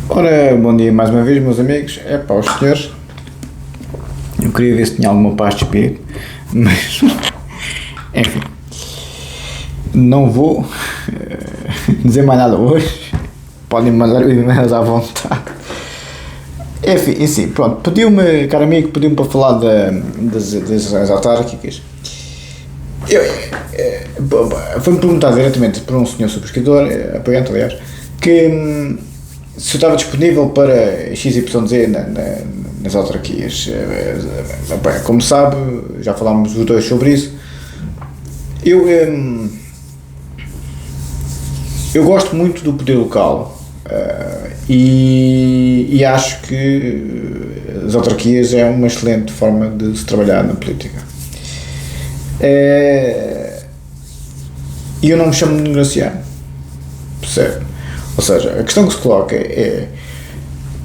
Ora, bom dia mais uma vez, meus amigos. É para os senhores. Eu queria ver se tinha alguma paz de espírito, mas enfim, não vou dizer mais nada hoje. Podem mandar e-mails à vontade. Enfim, sim, pronto. Pediu-me, caro amigo, pediu-me para falar das autárquicas. Foi-me perguntado diretamente por um senhor subscritor, apoiante, aliás, que se eu estava disponível para XYZ nas autarquias. Como sabe, já falámos os dois sobre isso. Eu gosto muito do poder local e acho que as autarquias é uma excelente forma de se trabalhar na política. E eu não me chamo de negraciano, percebe? Ou seja, a questão que se coloca é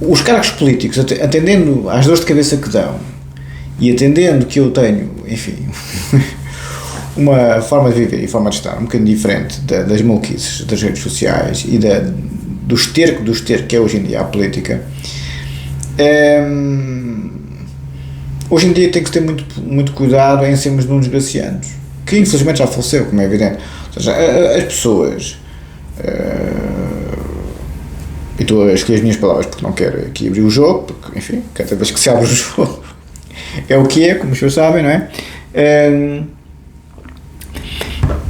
os cargos políticos, atendendo às dores de cabeça que dão e atendendo que eu tenho, enfim, uma forma de viver e forma de estar um bocadinho diferente das maluquices das redes sociais e do esterco que é hoje em dia a política. Hoje em dia tem que ter muito cuidado em sermos de uns desgracianos, que infelizmente já faleceu, como é evidente. Ou seja, as pessoas, e estou a escolher as minhas palavras porque não quero aqui abrir o jogo, porque, enfim, cada vez que se abre o jogo é o que é, como os senhores sabem, não é?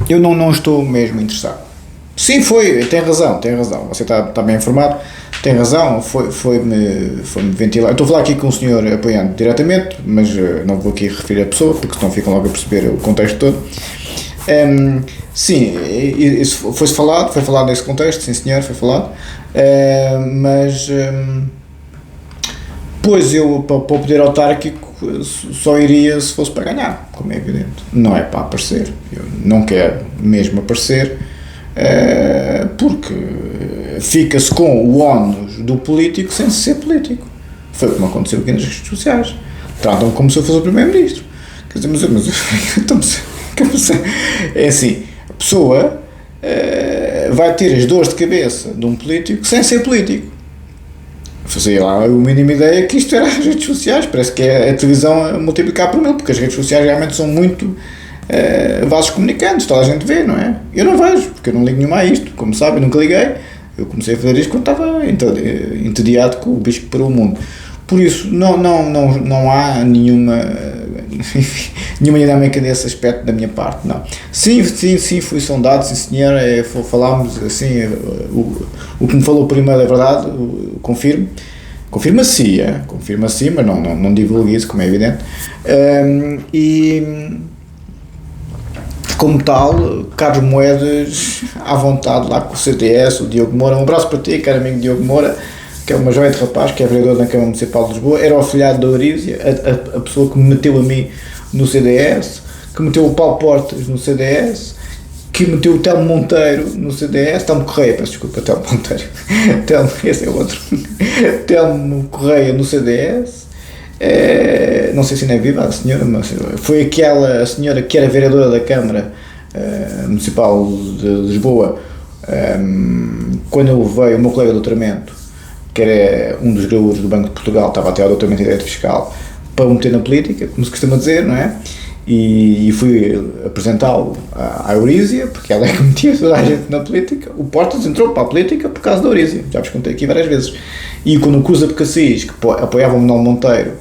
Eu não estou mesmo interessado. Sim, tem razão, você está bem informado, tem razão, foi-me ventilar. Estou a falar aqui com o senhor apoiando diretamente, mas não vou aqui referir a pessoa, porque senão ficam logo a perceber o contexto todo. Sim, isso foi falado nesse contexto, sim senhor, foi falado, mas pois eu para o poder autárquico só iria se fosse para ganhar, como é evidente, não é para aparecer, eu não quero mesmo aparecer, porque fica-se com o ónus do político sem ser político. Foi como aconteceu aqui nas redes sociais, tratam-me como se eu fosse o primeiro-ministro, quer dizer, mas é assim, a pessoa vai ter as dores de cabeça de um político sem ser político. Fazia lá a mínima ideia que isto era as redes sociais, parece que é a televisão a multiplicar por mil, porque as redes sociais realmente são muito vasos comunicantes, toda a gente vê, não é? Eu não vejo, porque eu não ligo nenhuma a isto, como sabem, nunca liguei. Eu comecei a fazer isto quando estava entediado com o bicho que parou o mundo. Por isso, não há nenhuma dinâmica nesse aspecto da minha parte, não. Sim, fui sondado, sim senhor, falámos assim, o que me falou por e-mail é verdade, confirma sim, mas não divulgue isso, como é evidente, e como tal, Carlos Moedas à vontade lá com o CDS, o Diogo Moura, um abraço para ti, caro amigo Diogo Moura, que é uma joia de rapaz, que é vereador na Câmara Municipal de Lisboa, era o afilhado da Eurísia, a pessoa que me meteu a mim no CDS, que meteu o Paulo Portas no CDS, que meteu o Telmo Monteiro no CDS, Telmo Correia, peço desculpa, Telmo Monteiro, esse é o outro, Telmo Correia no CDS, não sei se ainda é viva a senhora, mas foi aquela senhora que era vereadora da Câmara Municipal de Lisboa, quando eu levei o meu colega de doutoramento, que era um dos graúdos do Banco de Portugal, estava até ao doutoramento em Direito Fiscal, para o meter na política, como se costuma dizer, não é? E fui apresentá-lo à Eurísia, porque ela é que metia toda a gente na política. O Portas entrou para a política por causa da Eurísia, já vos contei aqui várias vezes. E quando o Cusa de Cassis, que apoiava o Manuel Monteiro,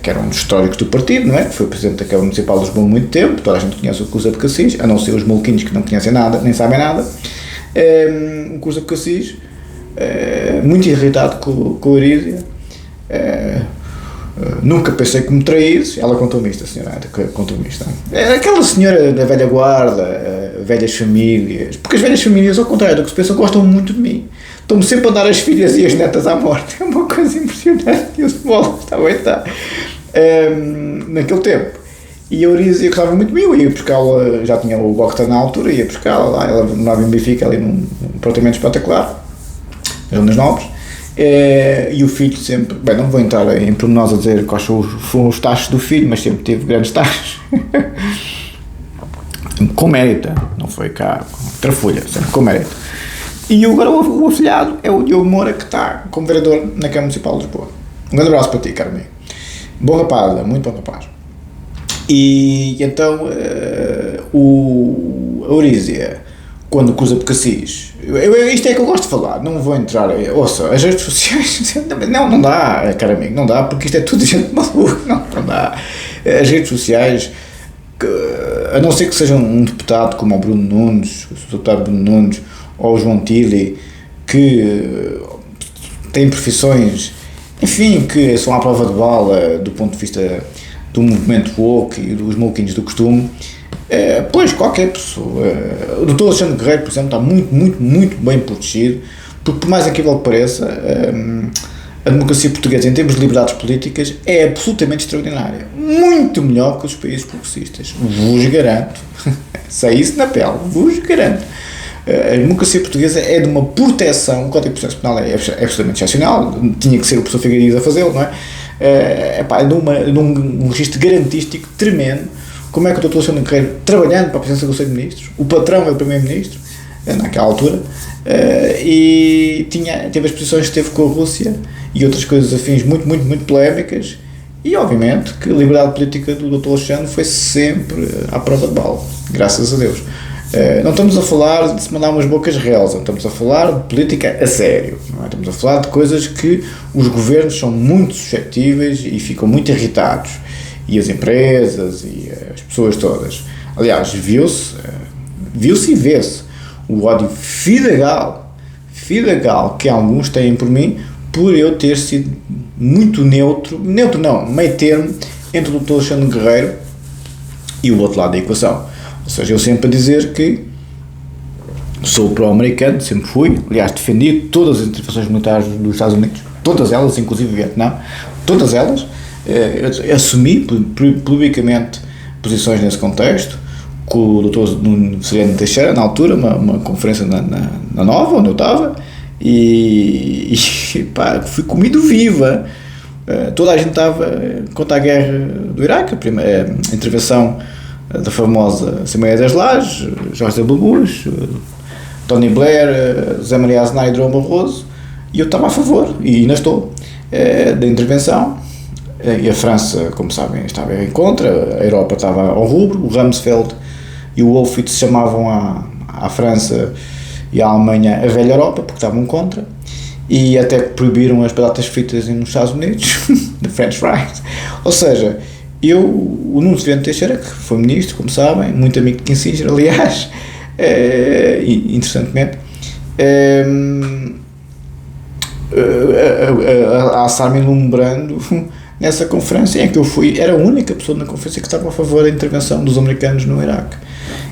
que era um dos históricos do partido, não é? Foi presidente da Câmara Municipal de Lisboa há muito tempo, toda a gente conhece o Cusa de Cassis, a não ser os maluquinhos que não conhecem nada, nem sabem nada. O Cusa de Cassis, muito irritado com a Eurísia, nunca pensei que me traísse, ela contou-me isto, a senhora contou-me isto. Aquela senhora da velha guarda, velhas famílias, porque as velhas famílias, ao contrário do que se pensa, gostam muito de mim. Estão-me sempre a dar as filhas e as netas à morte. É uma coisa impressionante. E o futebol está naquele tempo. E a Eurísia gostava muito de mim, eu ia buscá-la, já tinha o Bocta na altura, ia buscá-la lá, ela morava em Benfica, ali num apartamento espetacular, nas Zonas Nobres. E o filho sempre, bem, não vou entrar em pormenores a dizer quais foram os taxos do filho, mas sempre teve grandes taxos. Com mérito, não foi cá, com trafulha, sempre com mérito. E agora o afilhado é o Diogo Moura, que está como vereador na Câmara Municipal de Lisboa. Um grande abraço para ti, caro amigo. Bom rapaz, muito bom rapaz. E então a Eurísia, quando cruza por Cassis, isto é que eu gosto de falar, não vou entrar, ouça, as redes sociais, não dá, caro amigo, não dá, porque isto é tudo gente maluca, não dá. As redes sociais, a não ser que seja um deputado como o Bruno Nunes, o deputado Bruno Nunes, ou o João Tilly, que têm profissões, enfim, que são à prova de bala do ponto de vista do movimento woke e dos maluquinhos do costume, pois qualquer pessoa, o Dr. Alexandre Guerreiro, por exemplo, está muito bem protegido, porque por mais incrível que pareça, a democracia portuguesa em termos de liberdades políticas é absolutamente extraordinária, muito melhor que os países progressistas, vos garanto, sei isso na pele, vos garanto. A democracia portuguesa é de uma proteção, o Código de Processo Penal é absolutamente excepcional, tinha que ser o professor Figueiredo a fazê-lo, não é? É de um registro garantístico tremendo. Como é que o Dr. Alexandre Guerreiro, trabalhando para a presidência do Conselho de Ministros, o patrão é o primeiro-ministro, naquela altura, e teve as posições que teve com a Rússia e outras coisas afins muito polémicas, e obviamente que a liberdade política do Dr. Alexandre foi sempre à prova de bala, graças a Deus. Não estamos a falar de se mandar umas bocas reais, não estamos a falar de política a sério, não é? Estamos a falar de coisas que os governos são muito suscetíveis e ficam muito irritados, e as empresas e as pessoas todas. Aliás, viu-se e vê-se o ódio fidegal que alguns têm por mim, por eu ter sido muito neutro não, meio termo entre o Dr. Alexandre Guerreiro e o outro lado da equação. Ou seja, eu sempre a dizer que sou pró-americano, sempre fui, aliás, defendi todas as intervenções militares dos Estados Unidos, todas elas, inclusive o Vietnã, todas elas, assumi publicamente posições nesse contexto, com o Dr. Sereno Teixeira, na altura, uma conferência na Nova, onde eu estava, e pá, fui comido viva. Toda a gente estava contra a guerra do Iraque, a intervenção da famosa Assembleia das Lajes, George W. Bush, Tony Blair, José Maria Aznar e Durão Barroso, e eu estava a favor, e ainda estou, da intervenção, e a França, como sabem, estava em contra, a Europa estava ao rubro, o Rumsfeld e o Wolfowitz chamavam à França e à Alemanha a velha Europa, porque estavam contra, e até proibiram as batatas fritas nos Estados Unidos, the French fries. Ou seja, o Nuno Severo Teixeira, que foi ministro, como sabem, muito amigo de Kissinger, aliás, interessantemente, a assar-me ilumbrando nessa conferência em que eu fui, era a única pessoa na conferência que estava a favor da intervenção dos americanos no Iraque.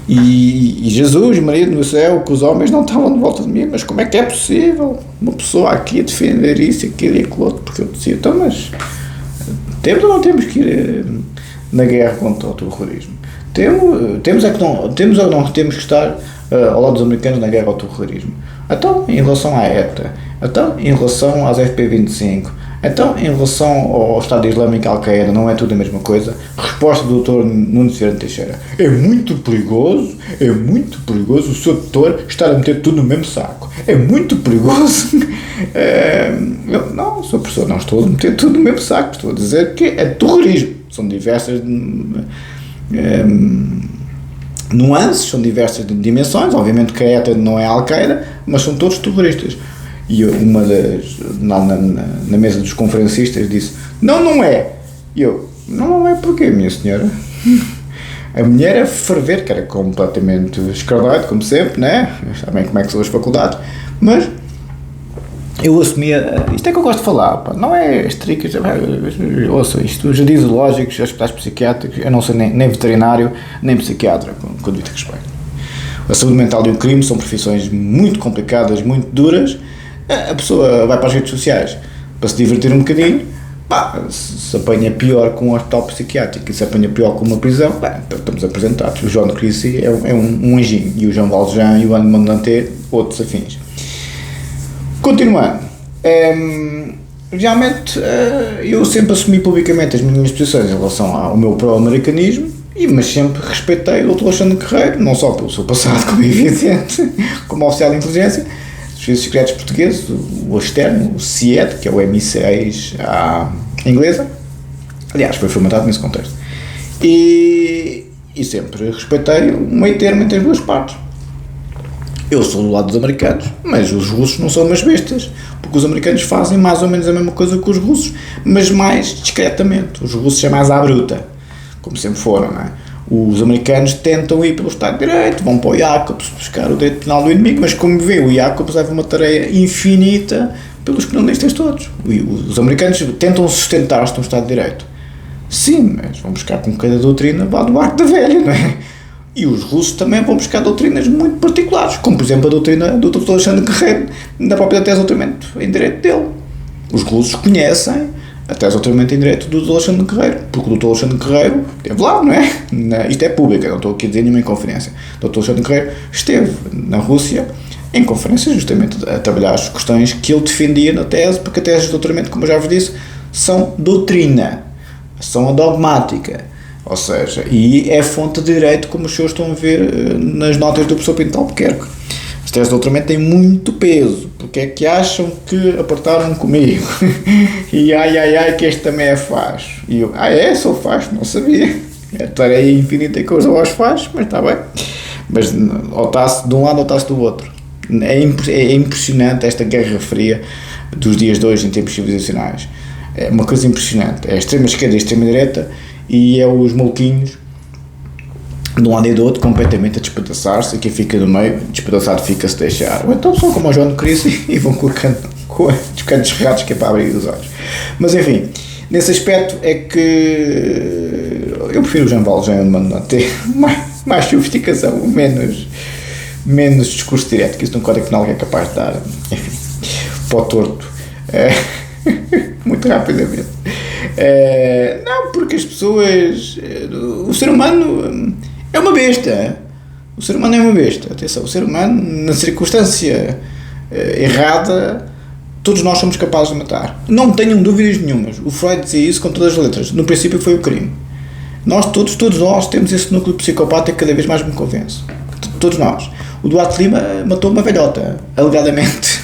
E Jesus, marido no céu, que os homens não estavam de volta de mim, mas como é que é possível uma pessoa aqui a defender isso, aquilo e aquilo outro? Porque eu dizia, então, mas temos ou não temos que ir na guerra contra o terrorismo? Temos ou não temos que estar ao lado dos americanos na guerra ao terrorismo? Então, em relação à ETA, então, em relação às FP25, então, em relação ao Estado Islâmico e Al-Qaeda, não é tudo a mesma coisa? Resposta do Dr. Nuno Severo Teixeira: é muito perigoso o Sr. Doutor estar a meter tudo no mesmo saco. É muito perigoso. Não, Sr. Professor, não estou a meter tudo no mesmo saco, estou a dizer que é terrorismo. São diversas nuances, são diversas dimensões. Obviamente que a ETA não é a Al-Qaeda, mas são todos terroristas. E uma na mesa dos conferencistas disse: não é. E eu: não é porquê, minha senhora? A mulher é ferver, que era completamente escardado, como sempre, né? Sabem como é que são as faculdades, mas eu assumia, isto é que eu gosto de falar, pá, não é estricas, ouça, isto, os jardins zoológicos, hospitais psiquiátricos, eu não sou nem veterinário, nem psiquiatra, com devido respeito. A saúde mental e o crime são profissões muito complicadas, muito duras. A pessoa vai para as redes sociais para se divertir um bocadinho, pá, se apanha pior com um hospital psiquiátrico e se apanha pior com uma prisão, pá, estamos apresentados. O João de Crissi é um anjinho, e o João Valjean e o Ano Mandante, outros afins. Continuando, realmente eu sempre assumi publicamente as minhas posições em relação ao meu pró-americanismo, mas sempre respeitei o Dr. Alexandre Guerreiro, não só pelo seu passado, como é evidente, como oficial de inteligência, serviços secretos portugueses, o externo, o CIED, que é o MI6 à inglesa. Aliás, foi formatado nesse contexto. E sempre respeitei o meio termo entre as duas partes. Eu sou do lado dos americanos, mas os russos não são umas bestas, porque os americanos fazem mais ou menos a mesma coisa que os russos, mas mais discretamente. Os russos é mais à bruta, como sempre foram, não é? Os americanos tentam ir pelo Estado de Direito, vão para o Jacobs buscar o direito penal do inimigo, mas como vê, o Jacobs leva uma tarefa infinita pelos penalistas todos. Os americanos tentam sustentar-se no Estado de Direito. Sim, mas vão buscar com cada doutrina vá do arco da velha, não é? E os russos também vão buscar doutrinas muito particulares, como por exemplo a doutrina do Dr. Alexandre Guerreiro, da própria tese de doutoramento em direito dele. Os russos conhecem a tese de doutoramento em direito do Dr. Alexandre Guerreiro, porque o Dr. Alexandre Guerreiro esteve lá, não é? Isto é público, não estou aqui a dizer nenhuma inconfidência. O Dr. Alexandre Guerreiro esteve na Rússia em conferências justamente a trabalhar as questões que ele defendia na tese, porque a tese de doutoramento, como eu já vos disse, são doutrina, são a dogmática. Ou seja, e é fonte de direito, como os senhores estão a ver nas notas do professor Pinto Albuquerque. As teses de doutoramento têm muito peso, porque é que acham que apertaram comigo? E ai, que este também é faz. E eu, sou faz, não sabia. A tarefa infinita que eu uso aos faz, mas está bem. Mas ou está-se de um lado ou está-se do outro. É impressionante esta guerra fria dos dias de hoje em tempos civilizacionais. É uma coisa impressionante. É a extrema esquerda e a extrema direita, e é os maluquinhos de um lado e do outro completamente a despedaçar-se, e quem fica no meio, despedaçado fica-se deixar. Ou então são como o João de Cristo e vão colocando os cantos regados que é para abrir os olhos. Mas enfim, nesse aspecto é que eu prefiro o Jean Valjean, não ter mais sofisticação, menos discurso direto, que isso no Código Penal é capaz de dar, enfim, para o torto. Muito rapidamente. Não, porque as pessoas, o ser humano é uma besta. O ser humano é uma besta. Atenção, o ser humano, na circunstância errada, todos nós somos capazes de matar. Não tenham dúvidas nenhumas. O Freud dizia isso com todas as letras. No princípio foi o crime. Nós todos nós temos esse núcleo psicopata que cada vez mais me convence. Todos nós. O Duarte Lima matou uma velhota, alegadamente,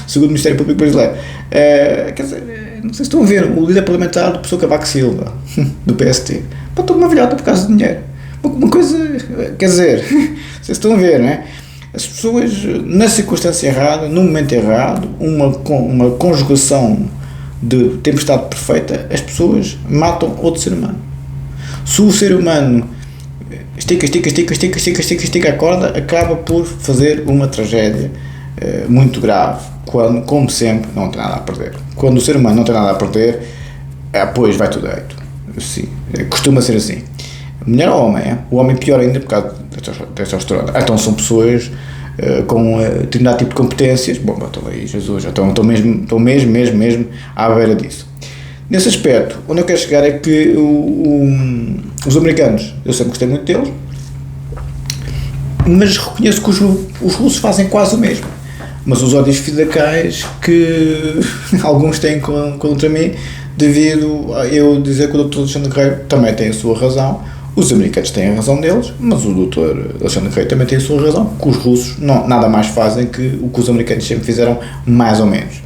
segundo o Ministério Público Brasileiro. Quer dizer, não sei se estão a ver, o líder parlamentar do professor Cavaco Silva, do PST, matou uma velhota por causa de dinheiro. Uma coisa, quer dizer, vocês estão a ver, não é? As pessoas, na circunstância errada, no momento errado, uma conjugação de tempestade perfeita, as pessoas matam outro ser humano. Se o ser humano estica a corda, acaba por fazer uma tragédia muito grave, quando, como sempre, não tem nada a perder. Quando o ser humano não tem nada a perder, pois vai tudo direito. Assim, costuma ser assim. Mulher ou homem, o homem pior ainda por causa da testosterona. Então são pessoas com determinado tipo de competências, bom, estou aí, Jesus, estou mesmo à beira disso. Nesse aspecto, onde eu quero chegar é que os americanos, eu sempre gostei muito deles, mas reconheço que os russos fazem quase o mesmo. Mas os ódios fidacais que alguns têm contra mim, devido a eu dizer que o Dr. Alexandre Guerreiro também tem a sua razão, os americanos têm a razão deles, mas o Dr. Alexandre Guerreiro também tem a sua razão, que os russos nada mais fazem que o que os americanos sempre fizeram, mais ou menos.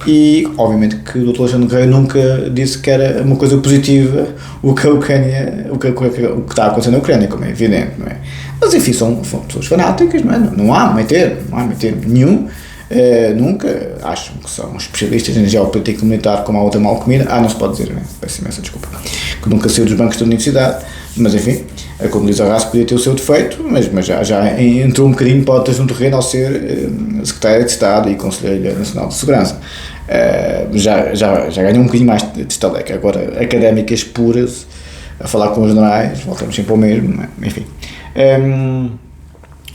E, obviamente, que o Dr. Alexandre Guerreiro nunca disse que era uma coisa positiva o que está acontecendo na Ucrânia, como é evidente, não é? Mas, enfim, são pessoas fanáticas, não é? Não há meio termo nenhum. Nunca acham que são especialistas em geopolítica militar como a outra mal comida. Não se pode dizer, né? Peço imensa desculpa. Que nunca saiu dos bancos da universidade, mas, enfim, a Condoleezza Rice podia ter o seu defeito, mas já entrou um bocadinho para outras no terreno ao ser secretária de Estado e Conselheira Nacional de Segurança. Já ganhou um bocadinho mais de estaleca. Agora, académicas puras, a falar com os generais, voltamos sempre ao mesmo, né? Enfim.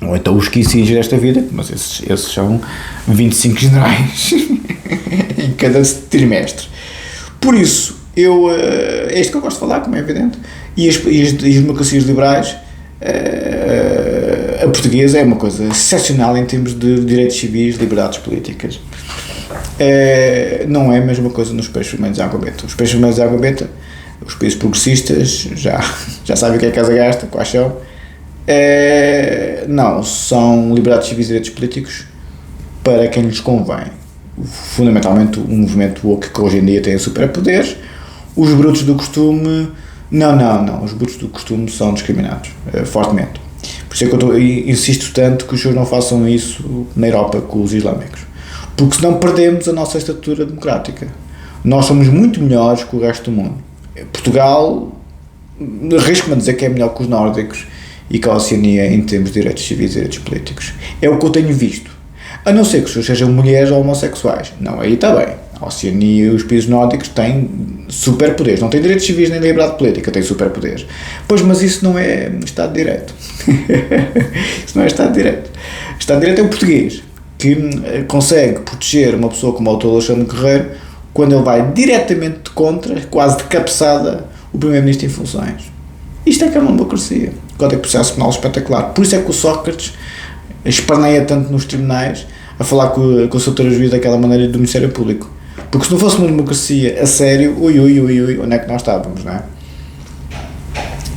Ou então os Kissingers desta vida, mas esses são 25 generais em cada trimestre. Por isso, é isto que eu gosto de falar, como é evidente, e as democracias liberais, a portuguesa é uma coisa excepcional em termos de direitos civis, liberdades políticas. Não é a mesma coisa nos países vermelhos de água benta. Os países vermelhos de água benta, os países progressistas, já sabem o que é casa gasta, quais são. Não, são liberdades civis e direitos políticos para quem lhes convém. Fundamentalmente, o movimento woke que hoje em dia tem superpoderes, os brutos do costume, não, os brutos do costume são discriminados, fortemente. Por isso é que eu insisto tanto que os senhores não façam isso na Europa com os islâmicos, porque senão perdemos a nossa estatura democrática. Nós somos muito melhores que o resto do mundo. Portugal, arrisco-me a dizer que é melhor que os nórdicos e que a Oceania em termos de direitos civis e direitos políticos. É o que eu tenho visto. A não ser que os senhores sejam mulheres ou homossexuais. Não, aí está bem. A Oceania e os países nórdicos têm superpoderes. Não têm direitos civis nem liberdade política, têm superpoderes. Pois, mas isso não é Estado de Direito. Isso não é Estado de Direito. Estado de Direito é o português, que consegue proteger uma pessoa como o autor Alexandre Guerreiro quando ele vai diretamente contra, quase de cabeçada, o primeiro-ministro em funções. Isto é que é uma democracia. Código de Processo Penal espetacular. Por isso é que o Sócrates esperneia tanto nos tribunais a falar com o seu juiz daquela maneira do Ministério Público. Porque se não fosse uma democracia a sério, ui, onde é que nós estávamos, não é?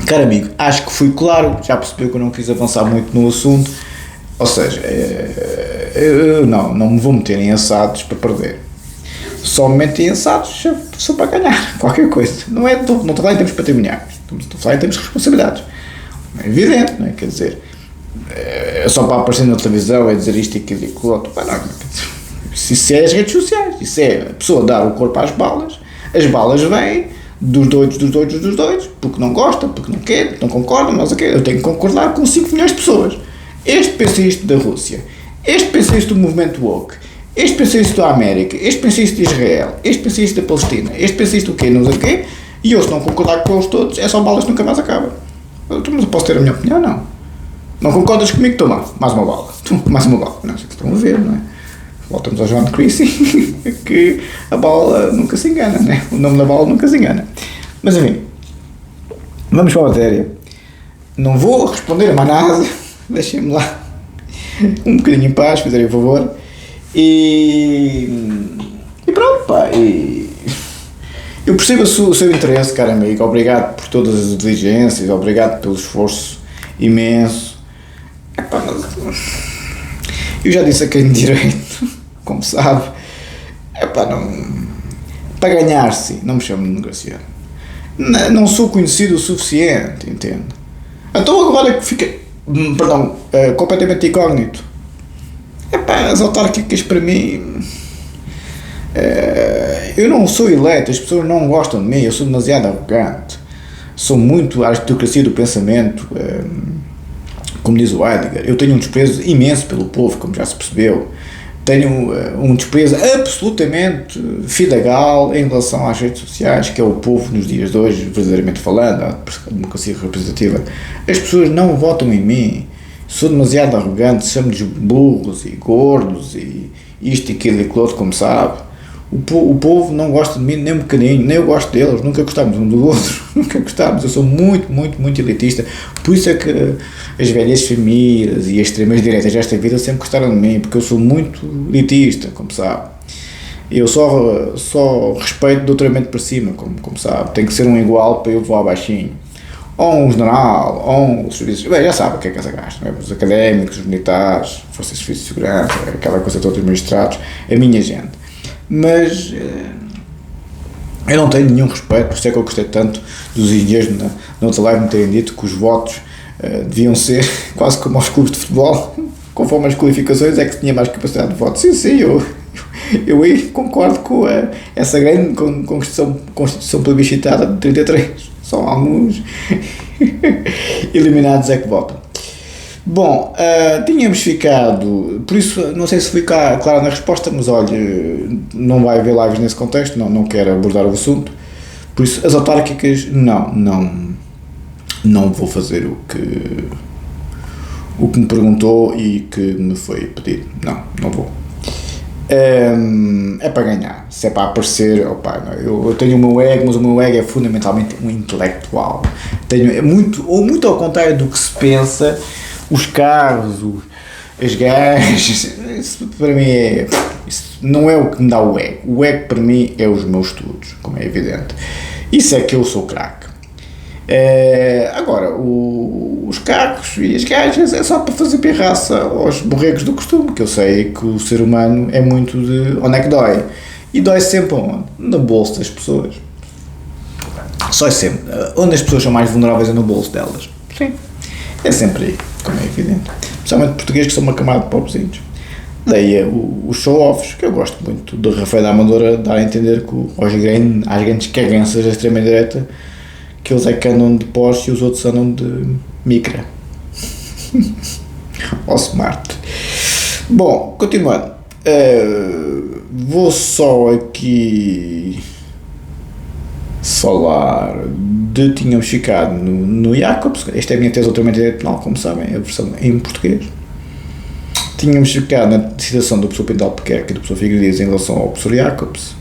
Caro amigo, acho que fui claro, já percebeu que eu não quis avançar muito no assunto, ou seja, eu não me vou meter em assados para perder. Só me meto em assados só para ganhar, qualquer coisa. Não estou a falar em termos patrimoniais, estou a falar em termos de responsabilidades. É evidente, não é? Quer dizer, é só para aparecer na televisão é dizer isto e aquilo e aquilo outro. Isso é as redes sociais, isso é a pessoa dar o corpo às balas, as balas vêm dos doidos, porque não gosta, porque não quer, porque não concorda, mas okay, eu tenho que concordar com 5 milhões de pessoas. Este pensa isto da Rússia, este pensa isto do movimento woke, este pensa isto da América, este pensa isto de Israel, este pensa isto da Palestina, este pensa isto do quê, não sei o quê, e eu se não concordar com eles todos, é só balas que nunca mais acabam. Mas eu posso ter a minha opinião? Não. Não concordas comigo? Toma, mais uma bala. Mais uma bala. Não sei o que estão a ver, não é? Voltamos ao John Creasy, que a bala nunca se engana, né? O nome da bala nunca se engana. Mas enfim, vamos para a matéria. Não vou responder a mais nada, deixem-me lá um bocadinho em paz, fizerem o favor. E pronto, pá. Eu percebo o seu interesse, caro amigo. Obrigado por todas as diligências, obrigado pelo esforço imenso. Epá, eu já disse a quem de direito, como sabe, epá, não, para ganhar-se, não me chamo de democracia. Não sou conhecido o suficiente, entende? Então agora que fica, completamente incógnito. Epá, as autárquicas para mim, eu não sou eleito, as pessoas não gostam de mim, eu sou demasiado arrogante, sou muito a aristocracia do pensamento, como diz o Heidegger. Eu tenho um desprezo imenso pelo povo, como já se percebeu. Tenho um desprezo absolutamente fidagal em relação às redes sociais, que é o povo nos dias de hoje, verdadeiramente falando, a democracia representativa. As pessoas não votam em mim, sou demasiado arrogante, chamo-lhes burros e gordos e isto e aquilo e aquilo outro, como sabe. O povo não gosta de mim nem um bocadinho, nem eu gosto deles, nunca gostámos um do outro, nunca gostámos, eu sou muito elitista, por isso é que as velhas famílias e as extremas direitas desta vida sempre gostaram de mim, porque eu sou muito elitista, como sabe. Eu só respeito doutoramento para cima, como sabe, tem que ser um igual para eu voar baixinho, ou um general, ou os serviços, bem, já sabe o que é essa gasta, não é? Os académicos, os militares, forças de serviço de segurança, aquela coisa toda, os magistrados, a minha gente. Mas eu não tenho nenhum respeito, por isso é que eu gostei tanto dos engenheiros na outra live me terem dito que os votos deviam ser quase como aos clubes de futebol, conforme as qualificações é que tinha mais capacidade de voto. Sim, eu aí concordo com essa grande Constituição plebiscitada de 33, só alguns eliminados é que votam. Bom, tínhamos ficado, por isso não sei se fui claro na resposta, mas olha, não vai haver lives nesse contexto, não quero abordar o assunto, por isso as autárquicas não vou fazer o que me perguntou e que me foi pedido, não vou. É para ganhar, se é para aparecer, opa, eu tenho o meu ego, mas o meu ego é fundamentalmente um intelectual, muito ao contrário do que se pensa. Os carros, as gajas, isso para mim isso não é o que me dá o ego. O ego para mim é os meus estudos, como é evidente. Isso é que eu sou craque. Agora, os carros e as gajas é só para fazer pirraça aos borregos do costume, que eu sei que o ser humano é muito de onde é que dói. E dói sempre onde? No bolso das pessoas. Só é sempre. Onde as pessoas são mais vulneráveis é no bolso delas. Sim. É sempre aí, como é evidente. Especialmente portugueses que são uma camada de pobrezinhos. Daí os show-offs, que eu gosto muito do Rafael da Amadora, dar a entender que às grandes caganças da extrema-direita, que eles é que andam de Porsche e os outros andam de Micra. Ou Smart. Bom, continuando. Vou só aqui falar de tínhamos ficado no Jacobs. Esta é a minha tese ultimamente direito penal, como sabem, a versão em português. Tínhamos ficado na citação do professor Pinto Albuquerque e do professor Figueiredo em relação ao professor Jacobs.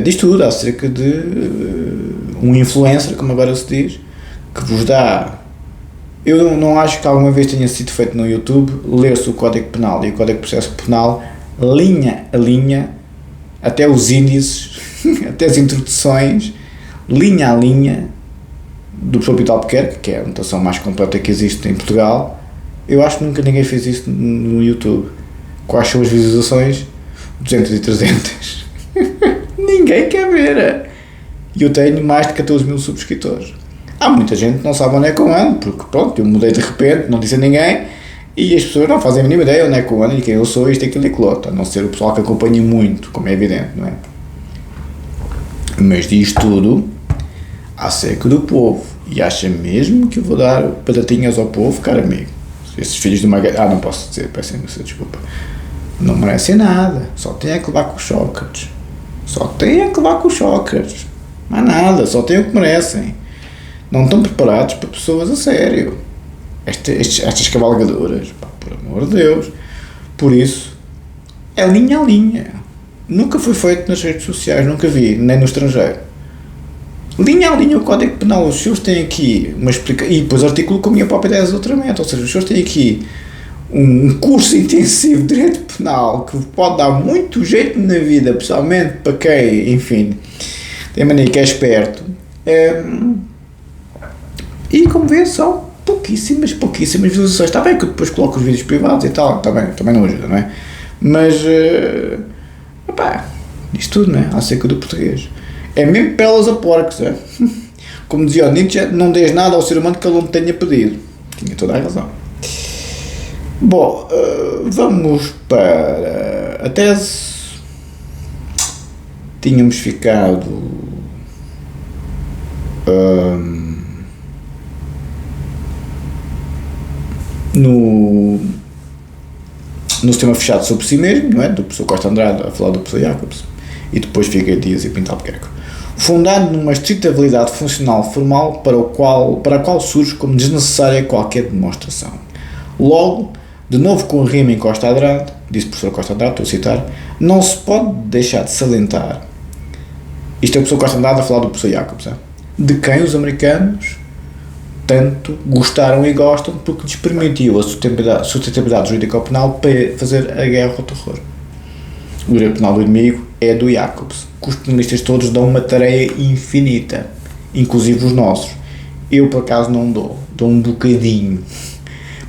Diz tudo acerca de um influencer, como agora se diz, que vos dá. Eu não acho que alguma vez tenha sido feito no YouTube ler-se o Código Penal e o Código de Processo Penal linha a linha, até os índices, até as introduções, linha a linha do professor Pinto Albuquerque, que é a anotação mais completa que existe em Portugal. Eu acho que nunca ninguém fez isso no YouTube. Quais são as visualizações? 200 e 300. Ninguém quer ver. E eu tenho mais de 14 mil subscritores. Há muita gente que não sabe onde é que eu ando, porque pronto, eu mudei de repente, não disse a ninguém, e as pessoas não fazem a mínima ideia onde é que eu ando e quem eu sou, isto, aquilo e aquilo outro, a não ser o pessoal que acompanha muito, como é evidente, não é? Mas diz tudo acerca do povo, e acha mesmo que eu vou dar batatinhas ao povo, caro amigo. Esses filhos de uma... não posso dizer, peço imensa desculpa. Não merecem nada, só têm que levar com os Sócrates. Só têm que levar com os Sócrates. Mais nada, só têm o que merecem. Não estão preparados para pessoas a sério. Estas cavalgaduras, pá, por amor de Deus. Por isso, é linha a linha. Nunca foi feito nas redes sociais, nunca vi, nem no estrangeiro. Linha a linha o Código Penal, os senhores têm aqui uma explicação, e depois articulo com a minha própria ideia de doutoramento, ou seja, os senhores têm aqui um curso intensivo de Direito Penal que pode dar muito jeito na vida, pessoalmente para quem, enfim, tem maneira que é esperto. E como vê, são pouquíssimas visualizações. Está bem que eu depois coloco os vídeos privados e tal, também não ajuda, não é? Mas, diz tudo, não é? Acerca do português. É mesmo pelas a porcos, é? Como dizia o Nietzsche, não dês nada ao ser humano que ele não tenha pedido. Tinha toda a razão. Bom, vamos para a tese. Tínhamos ficado no sistema fechado sobre si mesmo, não é? Do professor Costa Andrade a falar do professor Jacobs, e depois Figueiredo Dias e Pinto Albuquerque. Fundado numa estrita validade funcional formal para a qual surge como desnecessária qualquer demonstração. Logo, de novo com a rima em Costa Andrade, disse o professor Costa Andrade, estou a citar, não se pode deixar de salientar, isto é o professor Costa Andrade a falar do professor Jacobs, de quem os americanos tanto gostaram e gostam porque lhes permitiu a sustentabilidade jurídico-penal para fazer a guerra ao terror. O direito penal do inimigo é do Jacobs, que os penalistas todos dão uma tarefa infinita, inclusive os nossos. Eu, por acaso, não dou um bocadinho,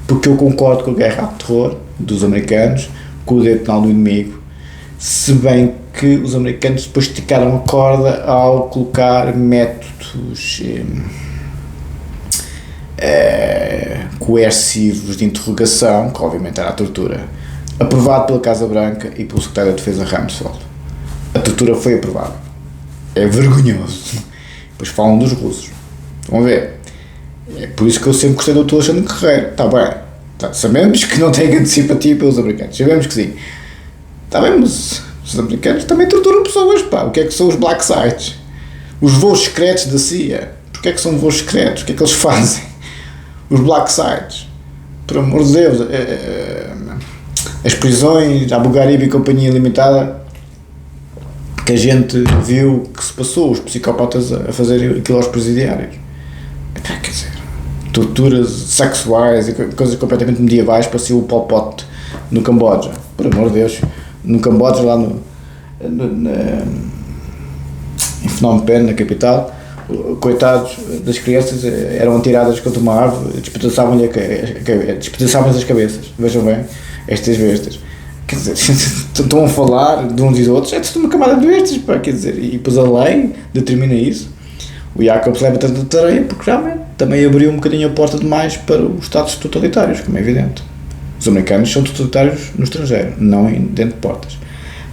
porque eu concordo com a guerra ao terror dos americanos, com o direito penal do inimigo, se bem que os americanos depois esticaram a corda ao colocar métodos coercivos de interrogação, que obviamente era a tortura, aprovado pela Casa Branca e pelo secretário da Defesa Rumsfeld. A tortura foi aprovada. É vergonhoso. Depois falam dos russos. Vão ver. É por isso que eu sempre gostei do Dr. Alexandre Guerreiro. Está bem. Sabemos que não tem grande simpatia pelos americanos. Sabemos que sim. Está bem, mas os americanos também torturam pessoas, pá. O que é que são os black sites? Os voos secretos da CIA. Porquê é que são voos secretos? O que é que eles fazem? Os black sites. Por amor de Deus. As prisões, a Abu Ghraib e Companhia Limitada, que a gente viu que se passou, os psicopatas a fazer aquilo aos presidiários. Quer dizer, torturas sexuais e coisas completamente medievais, parecia o Pol Pot no Camboja. Por amor de Deus, no Camboja, lá em Phnom Penh, na capital, coitados das crianças, eram atiradas contra uma árvore, despedaçavam-lhes as cabeças. Vejam bem, estas bestas. Quer dizer, estão a falar de uns e dos outros, é de uma camada de bestas, pá, quer dizer, e depois a lei determina isso. O Jacobs leva tanta tarefa porque realmente também abriu um bocadinho a porta demais para os Estados totalitários, como é evidente. Os americanos são totalitários no estrangeiro, não dentro de portas.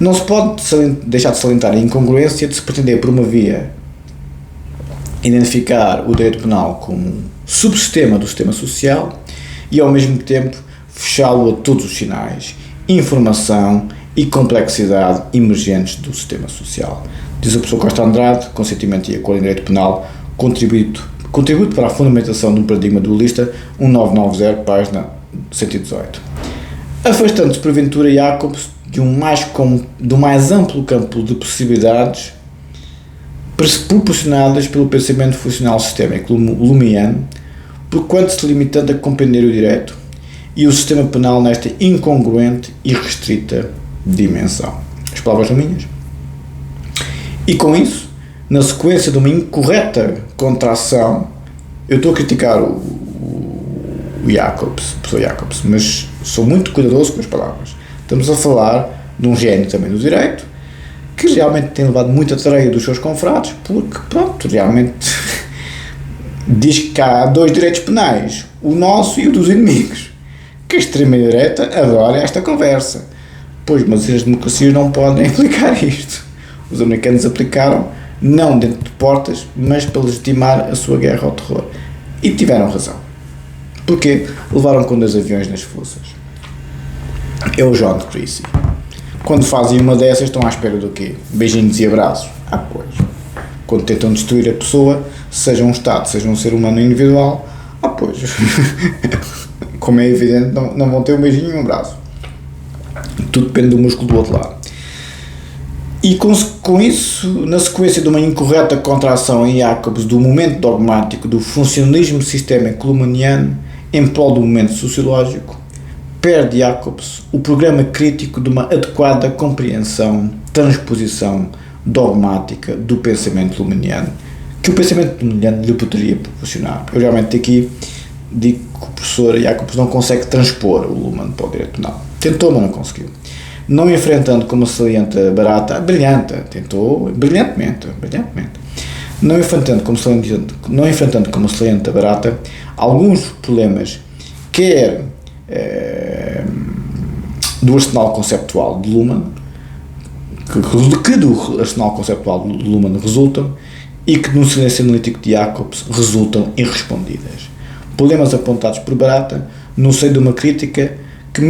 Não se pode deixar de salientar a incongruência de se pretender, por uma via, identificar o direito penal como um subsistema do sistema social e, ao mesmo tempo, fechá-lo a todos os sinais, informação e complexidade emergentes do sistema social. Diz o professor Costa Andrade, Consentimento e Acordo em Direito Penal, contributo para a fundamentação de um paradigma dualista, 1990, página 118. Afastando-se porventura Jacobs de um mais amplo campo de possibilidades proporcionadas pelo pensamento funcional sistémico lumiano, porquanto se limitando a compreender o direito e o sistema penal nesta incongruente e restrita dimensão. As palavras são minhas. E com isso, na sequência de uma incorreta contração, eu estou a criticar o Jacobs, o professor Jacobs, mas sou muito cuidadoso com as palavras. Estamos a falar de um gênio também do direito, que realmente tem levado muita tarefa dos seus confrades, porque, pronto, realmente diz que há dois direitos penais, o nosso e o dos inimigos, que a extrema-direita adora esta conversa. Pois, mas as democracias não podem aplicar isto. Os americanos aplicaram, não dentro de portas, mas para legitimar a sua guerra ao terror. E tiveram razão. Porquê? Levaram com 2 aviões nas fuças. É o John Creasy. Quando fazem uma dessas, estão à espera do quê? Beijinhos e abraços? Ah, pois. Quando tentam destruir a pessoa, seja um Estado, seja um ser humano individual, ah, pois. Como é evidente, não vão ter um beijinho e um abraço. Tudo depende do músculo do outro lado. E com isso, na sequência de uma incorreta contração em Jacobs do momento dogmático do funcionalismo sistémico lumaniano em prol do momento sociológico, perde Jacobs o programa crítico de uma adequada compreensão, transposição dogmática do pensamento lumaniano, que o pensamento lumaniano lhe poderia proporcionar. Eu realmente aqui digo que o professor Jacobs não consegue transpor o Luhmann para o direito penal. Tentou, mas não conseguiu. Não enfrentando como salienta barata, tentou brilhantemente, não enfrentando como salienta barata alguns problemas, quer do arsenal conceptual de Luhmann, que do arsenal conceptual de Luhmann resultam e que no silêncio analítico de Jacobs resultam irrespondidas. Problemas apontados por Barata no seio de uma crítica que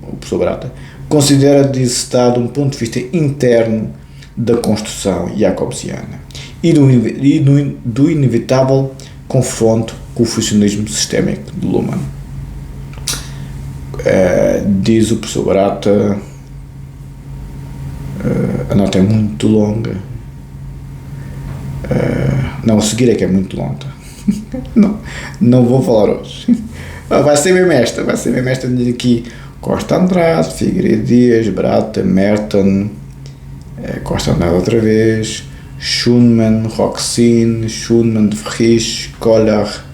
o professor Barata, considera de estar de um ponto de vista interno da construção jacobsiana e do inevitável confronto com o funcionalismo sistémico de Luhmann. Diz o professor Barata, a nota é muito longa, não, a seguir é que é muito longa, não vou falar hoje. Vai ser mesmo esta aqui: Costa Andrade, Figueiredo Dias, Barata, Merton, Costa Andrade outra vez, Schunmann, Roxin, Schunmann de Verriche, Collar,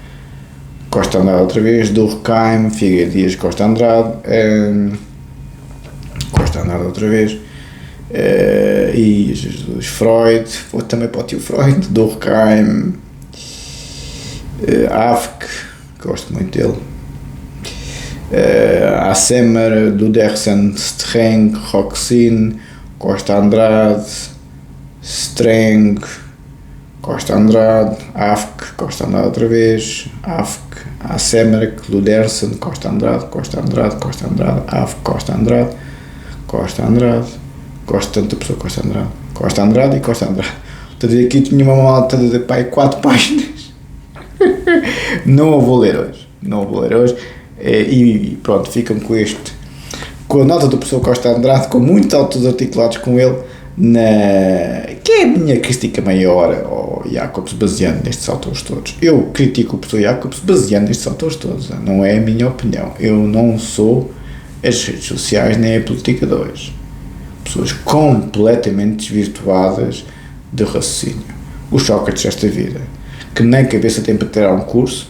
Costa Andrade outra vez, Durkheim, Figueiredo Dias, Costa Andrade outra vez, e Jesus, Freud, também para o tio Freud, Durkheim, Afk, gosto muito dele, Assemer, Dudersen, Streng, Roxin, Costa Andrade, Streng, Costa Andrade, Afk, Costa Andrade outra vez, Afk, Assemer, Dudersen, Costa Andrade, Afk, Costa Andrade, gosto tanto da pessoa Costa Andrade e Costa Andrade. Estou a dizer aqui, tinha uma malta de 4 páginas. Não a vou ler hoje. E pronto, ficam com a nota do professor Costa Andrade, com muitos autos articulados com ele, que é a minha crítica maior ao Jacobs, baseando nestes autores todos. Eu critico o professor Jacobs baseando nestes autores todos, não é a minha opinião. Eu não sou as redes sociais nem a política de hoje. Pessoas completamente desvirtuadas de raciocínio. Os Sócrates desta vida, que nem cabeça tem para tirar um curso,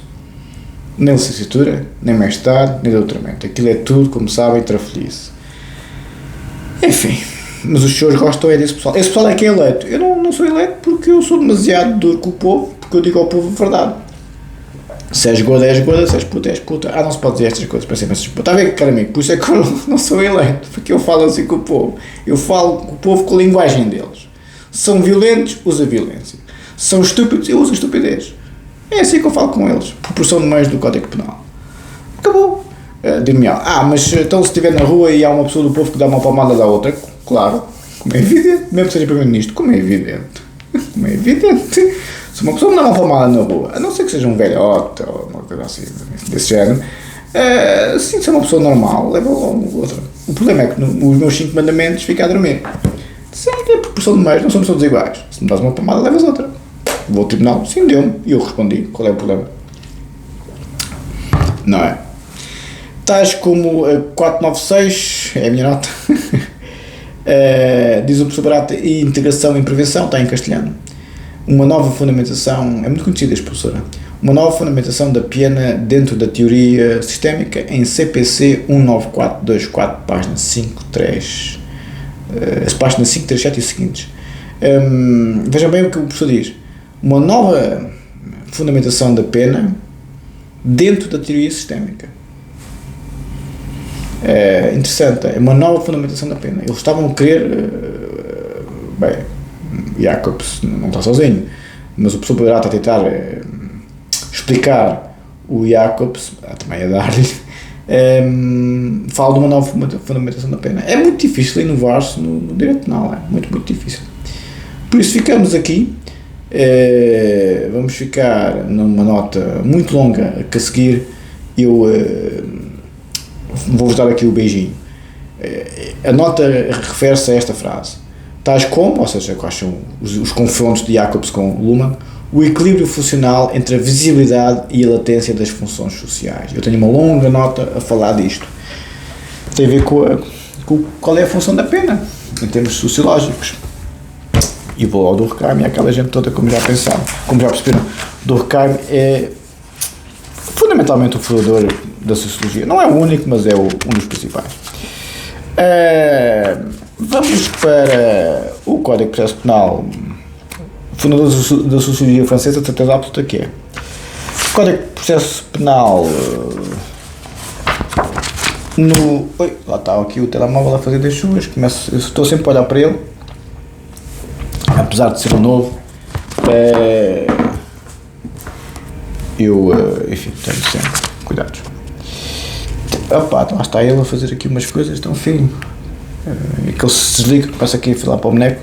nem licenciatura, nem mestrado, nem doutoramento. Aquilo é tudo, como sabem, trafelice. Enfim, mas os senhores gostam é desse pessoal. Esse pessoal é que é eleito. Eu não sou eleito porque eu sou demasiado duro com o povo, porque eu digo ao povo a verdade. Se és gorda, se és puta, és puta. Não se pode dizer estas coisas para ser mais puta. Está a ver, cara amigo? Por isso é que eu não sou eleito, porque eu falo assim com o povo. Eu falo com o povo com a linguagem deles. São violentos, usa violência. São estúpidos, eu uso estupidez. É assim que eu falo com eles. Proporção de meios do Código Penal. Acabou. Dir-me, mas então se estiver na rua e há uma pessoa do povo que dá uma palmada da outra, claro, como é evidente, mesmo que seja primeiro-ministro, como é evidente. Como é evidente. Se uma pessoa me dá uma palmada na rua, a não ser que seja um velhote ou uma coisa assim, desse género, sim, se é uma pessoa normal, leva outra. O problema é que os meus 5 mandamentos ficam a dormir. Sim, é proporção de meios, não somos todos iguais. Se me dás uma palmada, levas outra. Vou ao tribunal, sim, deu-me. E eu respondi, qual é o problema? Não é? Tais como 496, é a minha nota, diz o professor Barata, e integração e prevenção, está em castelhano. Uma nova fundamentação, é muito conhecida esta professora, uma nova fundamentação da pena dentro da teoria sistémica em CPC 19424, página 53, página 537 e seguintes. Vejam bem o que o professor diz. Uma nova fundamentação da pena dentro da teoria sistémica. É interessante, é uma nova fundamentação da pena. Eles estavam a querer, Jacobs não está sozinho, mas o professor poderá estar a tentar explicar o Jacobs, também a dar-lhe, fala de uma nova fundamentação da pena. É muito difícil inovar-se no direito penal, é muito difícil. Por isso ficamos aqui, vamos ficar numa nota muito longa, que a seguir eu vou-vos dar aqui o beijinho. A nota refere-se a esta frase. Tais como, ou seja, quais são os confrontos de Jacobs com Luhmann, o equilíbrio funcional entre a visibilidade e a latência das funções sociais. Eu tenho uma longa nota a falar disto. Tem a ver com qual é a função da pena, em termos sociológicos. E vou ao Durkheim e àquela gente toda, como já pensaram, como já perceberam. Durkheim é fundamentalmente o fundador da sociologia. Não é o único, mas é um dos principais. Vamos para o Código de Processo Penal, fundador da sociologia francesa, de certeza absoluta que é. O Código de Processo Penal, lá está aqui o telemóvel a fazer das suas, eu estou sempre a olhar para ele, apesar de ser um novo, enfim, tenho sempre cuidados. Lá está ele a fazer aqui umas coisas tão fino, que ele se desliga, passa aqui a filar para o boneco.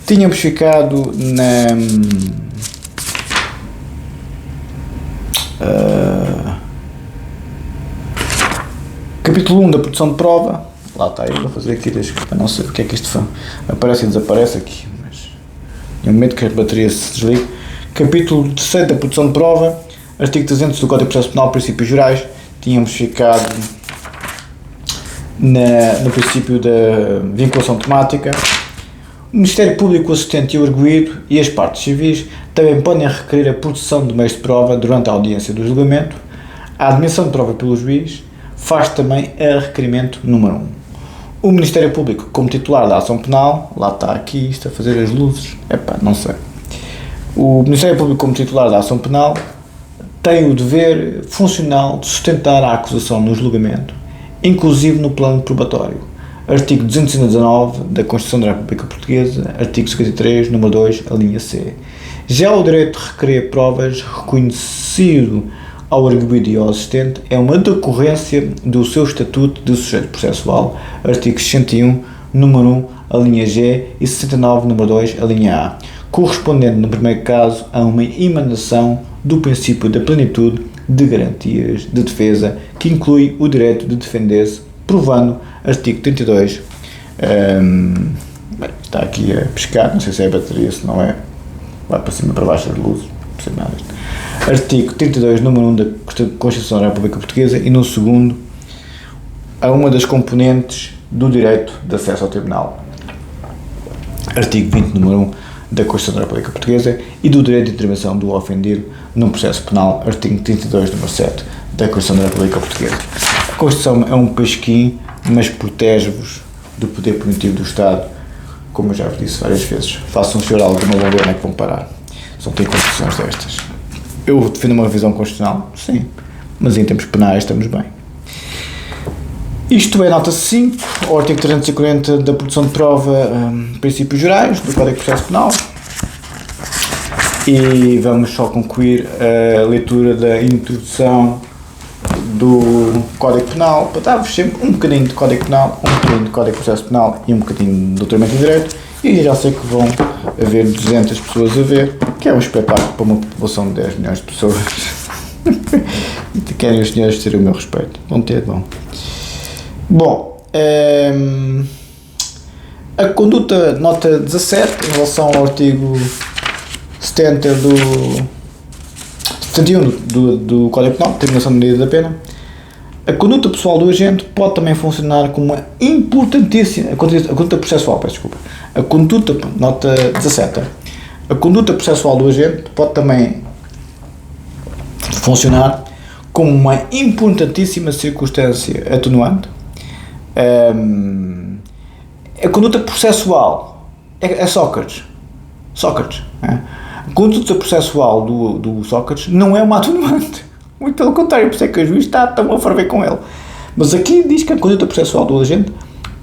Tínhamos ficado na capítulo 1 da produção de prova. Lá está ele a fazer aqui, para não sei o que é que isto aparece e desaparece aqui, mas no momento que a bateria se desliga. Capítulo 3 da produção de prova, artigo 300 do Código de Processo Penal, princípios gerais. Tínhamos ficado no princípio da vinculação temática. O Ministério Público, o assistente e o arguido e as partes civis também podem requerer a produção de meios de prova durante a audiência do julgamento. A admissão de prova pelo juiz faz também a requerimento número 1. O Ministério Público, como titular da ação penal, lá está aqui, isto a fazer as luzes, não sei. O Ministério Público, como titular da ação penal, tem o dever funcional de sustentar a acusação no julgamento, inclusive no plano probatório. Artigo 219 da Constituição da República Portuguesa, artigo 53, número 2, a linha C. Já o direito de requerer provas reconhecido ao arguido e ao assistente é uma decorrência do seu estatuto de sujeito processual, artigo 61, número 1, a linha G e 69, número 2, a linha A, correspondendo no primeiro caso a uma emanação do princípio da plenitude de garantias de defesa, que inclui o direito de defender-se, provando, artigo 32, está aqui a pescar, não sei se é a bateria, se não é, vai para cima, para baixo as luzes, não sei nada. Artigo 32, número 1 da Constituição da República Portuguesa e no segundo, a uma das componentes do direito de acesso ao tribunal. Artigo 20, número 1, da Constituição da República Portuguesa e do direito de intervenção do ofendido num processo penal, artigo 32, número 7 da Constituição da República Portuguesa. A Constituição é um pesquim, mas protege-vos do poder punitivo do Estado, como eu já vos disse várias vezes. Façam chorar alguma vergonha que vão parar. Só tem constituições destas. Eu defendo uma revisão constitucional, sim, mas em termos penais estamos bem. Isto é nota 5, ao artigo 340 da produção de prova, princípios gerais do Código de Processo Penal. E vamos só concluir a leitura da introdução do Código Penal, para dar-vos sempre um bocadinho de Código Penal, um bocadinho de Código de Processo Penal e um bocadinho de doutoramento em Direito, e já sei que vão haver 200 pessoas a ver, que é um espetáculo para uma população de 10 milhões de pessoas. E querem os senhores terem o meu respeito. Vão ter, vão. Bom, a conduta, nota 17, em relação ao artigo 71 do Código Penal, determinação de medida da pena. A conduta pessoal do agente pode também funcionar como uma importantíssima, a conduta processual, peço desculpa, a conduta, nota 17, a conduta processual do agente pode também funcionar como uma importantíssima circunstância atenuante. A conduta processual é Sócrates. A conduta processual do Sócrates não é uma atenuante. Muito pelo contrário, por isso é que o juiz está tão a ferver com ele. Mas aqui diz que a conduta processual do agente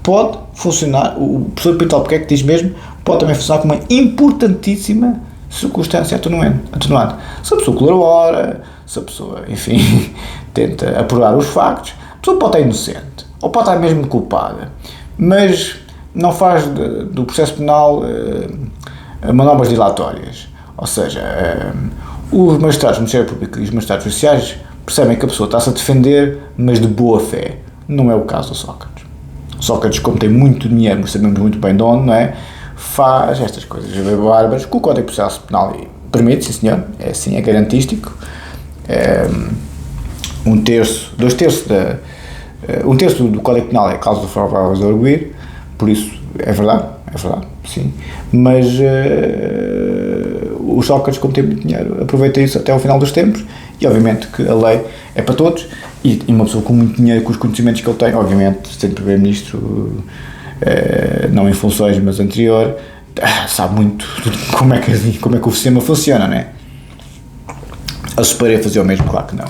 pode funcionar, o professor Pinto Albuquerque diz mesmo, pode também funcionar como uma importantíssima circunstância atenuante. Se a pessoa colabora, se a pessoa, enfim, tenta apurar os factos, a pessoa pode estar inocente, ou pode estar mesmo culpada, mas não faz do processo penal manobras dilatórias. Ou seja, os magistrados do Ministério Público e os magistrados judiciais percebem que a pessoa está-se a defender, mas de boa fé. Não é o caso do Sócrates. Sócrates, como tem muito dinheiro, sabemos muito bem de onde, não é? Faz estas coisas bárbaras que o Código de Processo Penal permite, sim senhor, é assim, é garantístico. Um terço do Código Penal é cláusula favorável de arguir, por isso é verdade, sim, mas o Sócrates, como tem muito dinheiro, aproveita isso até ao final dos tempos, e obviamente que a lei é para todos, e uma pessoa com muito dinheiro, com os conhecimentos que ele tem, obviamente, sendo primeiro-ministro, não em funções, mas anterior, sabe muito como é que o sistema funciona, não é? A superia fazer o mesmo, claro que não.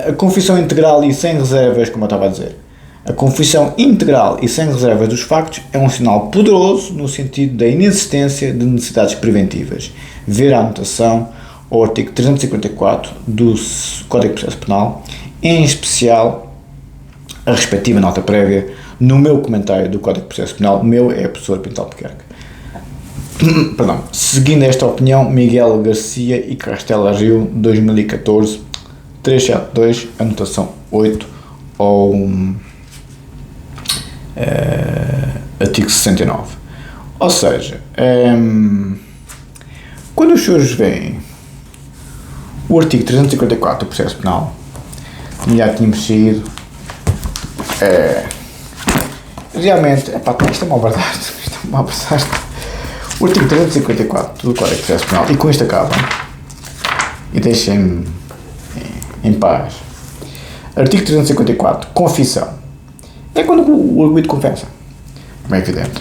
A confissão integral e sem reservas, como eu estava a dizer, a confissão integral e sem reservas dos factos é um sinal poderoso no sentido da inexistência de necessidades preventivas. Ver a anotação ao artigo 354 do Código de Processo Penal, em especial a respectiva nota prévia no meu comentário do Código de Processo Penal. O meu é o professor Pinto Albuquerque. Perdão. Seguindo esta opinião, Miguel Garcia e Castela Rio, 2014, 372, anotação 8, ao artigo 69. Ou seja, quando os senhores veem o artigo 354 do processo penal, já tínhamos saído, realmente, isto é uma verdade, o artigo 354 do Código de Processo Penal, e com isto acaba, e deixem-me em paz. Artigo 354, confissão. É quando o arguido confessa, como é evidente.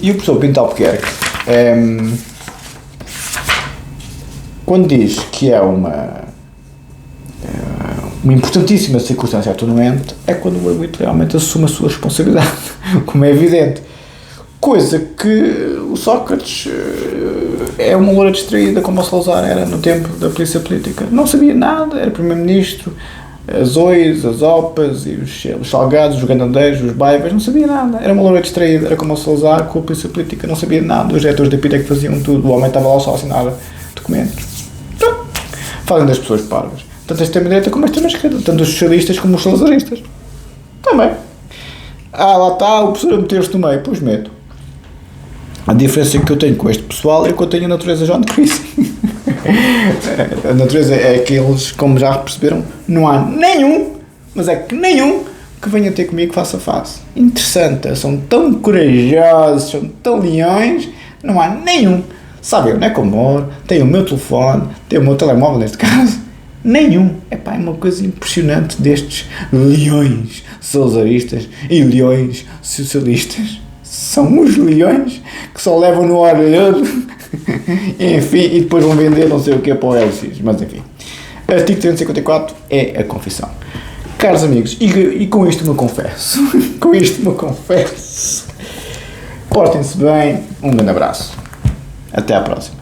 E o professor Pinto Albuquerque, quando diz que é uma importantíssima circunstância atenuante, é quando o arguido realmente assume a sua responsabilidade, como é evidente. Coisa que o Sócrates é uma loura distraída, como o Salazar era no tempo da polícia política. Não sabia nada, era primeiro-ministro, as ois, as opas, e os salgados, os ganandeiros, os baivas, não sabia nada. Era uma loura distraída, era como o Salazar com a polícia política, não sabia nada. Os diretores da PIDE que faziam tudo, o homem estava lá só a assinar documentos. Então, fazem das pessoas parvas. Tanto a extrema-direita como a extrema-esquerda, tanto os socialistas como os salazaristas. Também. Lá está o professor a meter-se no meio, pois medo. A diferença que eu tenho com este pessoal é que eu tenho a natureza John Chris. A natureza é que eles, como já perceberam, não há nenhum, mas é que nenhum que venha ter comigo face a face. Interessante, são tão corajosos, são tão leões, não há nenhum. Sabe, eu não é como moro, tenho o meu telefone, tenho o meu telemóvel neste caso, nenhum. Epá, é uma coisa impressionante destes leões salazaristas e leões socialistas. São os leões que só levam no orelhado, enfim, e depois vão vender não sei o que para o LX, mas enfim. Artigo 354 é a confissão. Caros amigos, e com isto me confesso, portem-se bem, um grande abraço, até à próxima.